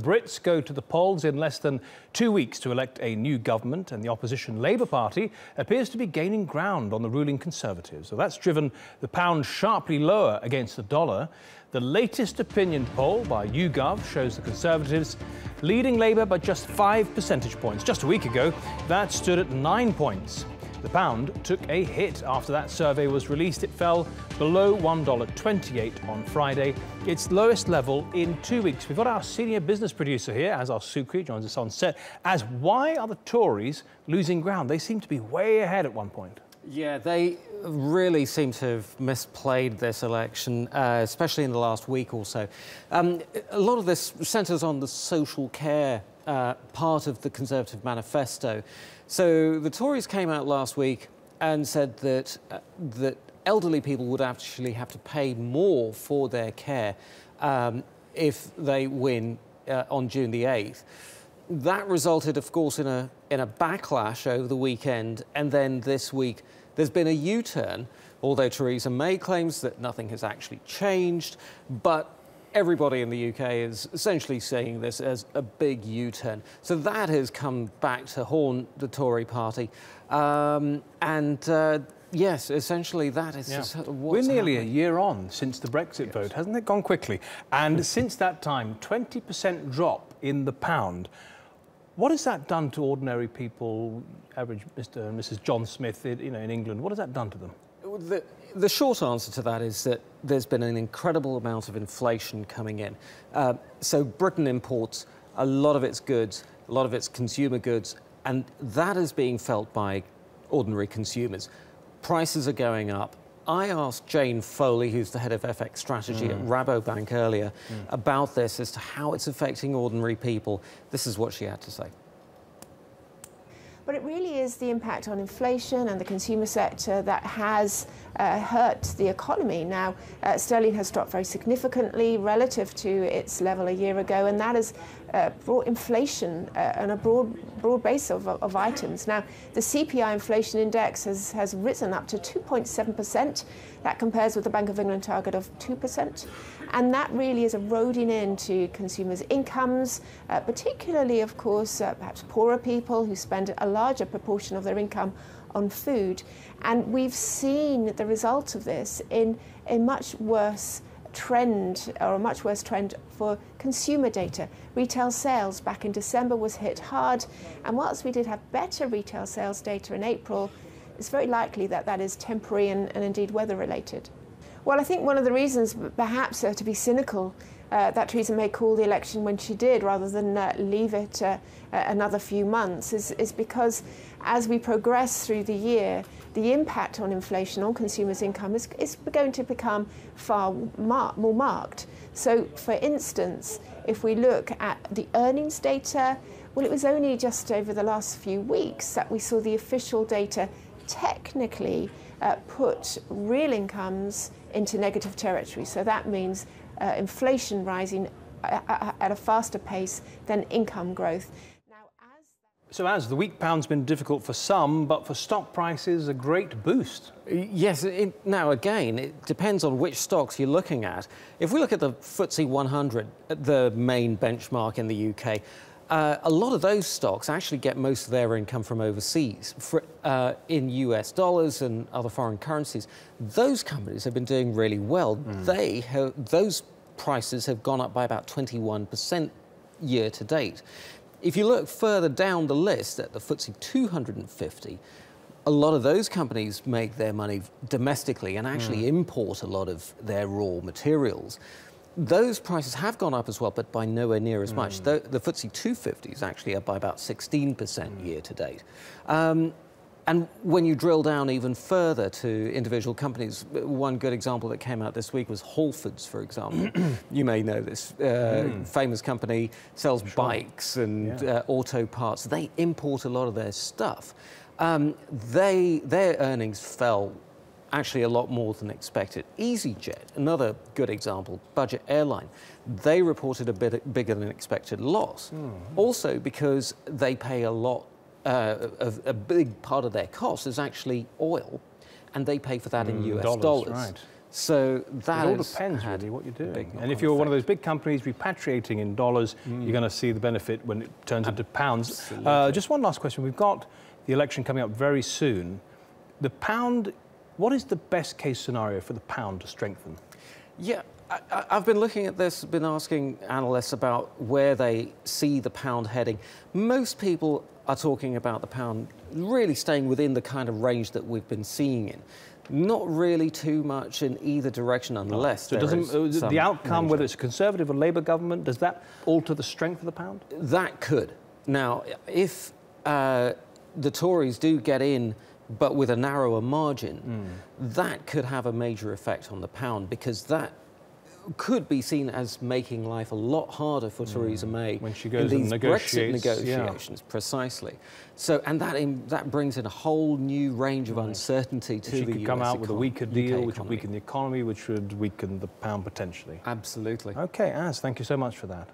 Brits go to the polls in less than 2 weeks to elect a new government, and the opposition Labour Party appears to be gaining ground on the ruling Conservatives. So that's driven the pound sharply lower against the dollar. The latest opinion poll by YouGov shows the Conservatives leading Labour by just 5 percentage points. Just a week ago, that stood at 9 points. The pound took a hit after that survey was released. It fell below $1.28 on Friday, its lowest level in 2 weeks. We've got our senior business producer here, Azhar Sukri, joins us on set. Az, why are the Tories losing ground? They seem to be way ahead at one point. Yeah, they really seem to have misplayed this election, especially in the last week or so. A lot of this centres on the social care part of the Conservative manifesto. So the Tories came out last week and said that that elderly people would actually have to pay more for their care if they win on June the 8th. That resulted, of course, in a backlash over the weekend, and then this week there's been a U-turn, although Theresa May claims that nothing has actually changed, but everybody in the UK is essentially seeing this as a big U-turn. So that has come back to haunt the Tory party. Yes, essentially that is what's We're nearly happening. a year on since the Brexit vote. Hasn't it gone quickly? And since that time, 20% drop in the pound. What has that done to ordinary people, average Mr. and Mrs. John Smith, in England? What has that done to them? The short answer to that is that there's been an incredible amount of inflation coming in. So Britain imports a lot of its goods, a lot of its consumer goods, and that is being felt by ordinary consumers. Prices are going up. I asked Jane Foley, who's the head of FX strategy at Rabobank earlier, about this as to how it's affecting ordinary people. This is what she had to say. But it really is the impact on inflation and the consumer sector that has hurt the economy. Now, sterling has dropped very significantly relative to its level a year ago, and that has brought inflation on a broad base of items. Now, the CPI inflation index has risen up to 2.7%. That compares with the Bank of England target of 2%. And that really is eroding into consumers' incomes, particularly, of course, perhaps poorer people who spend a larger proportion of their income on food. And we've seen the result of this in a much worse trend, or a much worse trend for consumer data. Retail sales back in December was hit hard, and whilst we did have better retail sales data in April, it's very likely that that is temporary and indeed weather related. Well, I think one of the reasons, perhaps to be cynical, that Theresa May called the election when she did, rather than leave it another few months, is because as we progress through the year, the impact on inflation on consumers' income is going to become far more marked. So, for instance, if we look at the earnings data, well, it was only just over the last few weeks that we saw the official data technically put real incomes into negative territory. So that means inflation rising at a faster pace than income growth. So as the weak pound's been difficult for some, but for stock prices, a great boost. Yes, now again, it depends on which stocks you're looking at. If we look at the FTSE 100, the main benchmark in the UK, a lot of those stocks actually get most of their income from overseas, in US dollars and other foreign currencies. Those companies have been doing really well. Those prices have gone up by about 21% year to date. If you look further down the list at the FTSE 250, a lot of those companies make their money domestically and actually import a lot of their raw materials. Those prices have gone up as well, but by nowhere near as much. The FTSE 250 is actually up by about 16% year to date. And when you drill down even further to individual companies, one good example that came out this week was Whole Foods, for example. You may know this famous company, sells bikes and auto parts. They import a lot of their stuff. Their earnings fell actually a lot more than expected. EasyJet, another good example, budget airline, they reported a bit bigger than expected loss. Also because they pay a lot, a big part of their cost is actually oil, and they pay for that in US dollars. Right. So that it all depends really what you're doing. And if you're effect. one of those big companies repatriating in dollars, you're going to see the benefit when it turns into pounds. Just one last question. We've got the election coming up very soon. The pound, what is the best case scenario for the pound to strengthen? Yeah, I've been looking at this, been asking analysts about where they see the pound heading. Most people are talking about the pound really staying within the kind of range that we've been seeing in. Not really too much in either direction unless so the outcome, whether it's a Conservative or Labour government, does that alter the strength of the pound? That could. Now, if the Tories do get in, but with a narrower margin, that could have a major effect on the pound, because that could be seen as making life a lot harder for Theresa May when she goes in these and negotiates, Brexit negotiations, precisely. So, and that brings in a whole new range of uncertainty to the US. She could come out with a weaker deal, which would economy. weaken the economy, which would weaken the pound potentially. Absolutely. Okay, Az, thank you so much for that.